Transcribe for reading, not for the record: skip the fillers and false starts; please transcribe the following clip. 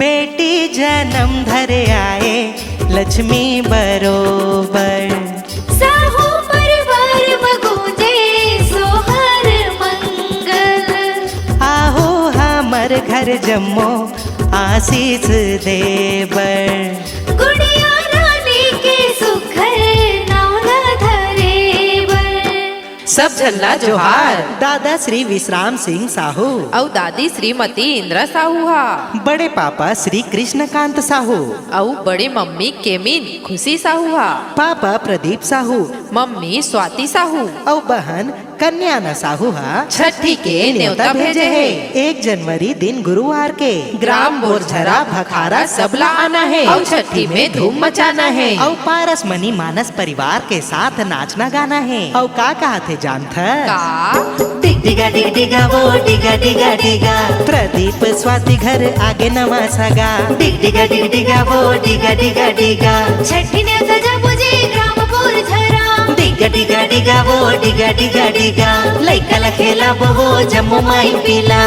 बेटी जन्म धरे आए लक्ष्मी बरोबर। साहू परिवार बगूंजे सोहर मंगल। आहो हमर घर जम्मो आशीष देवर। गुड़िया रानी के सुखर नावला धरेवर। सब झल्ला जोहार। दादा श्री विश्राम सिंह साहू औ दादी श्रीमती इंदिरा साहू हा। बड़े पापा श्री कृष्णकांत साहू औ बड़े मम्मी केमिन खुशी साहू हा। पापा प्रदीप साहू मम्मी स्वाति साहू और बहन कन्याना साहू हा छठी के न्योता भेजे है। 1 जनवरी दिन गुरुवार के ग्राम बोरझरा भखारा सबला आना है और छठी में धूम मचाना है। और पारस मनी मानस परिवार के साथ नाचना गाना है। और का कहा थे जानथा का डिग डिगा डिग डिगा वो डिगा डिगा डिगा। प्रदीप स्वाति घर आगे नवा सगा। डिग डिगा डिग डिगा वो डिगा डिगा डिगा। छठी ने सजा बुझे ग्राम बोरझरा। डिगा डिगा डिगा वो डिगा डिगा डिगा। लइका ला खेला वो जम्मू माई पिला।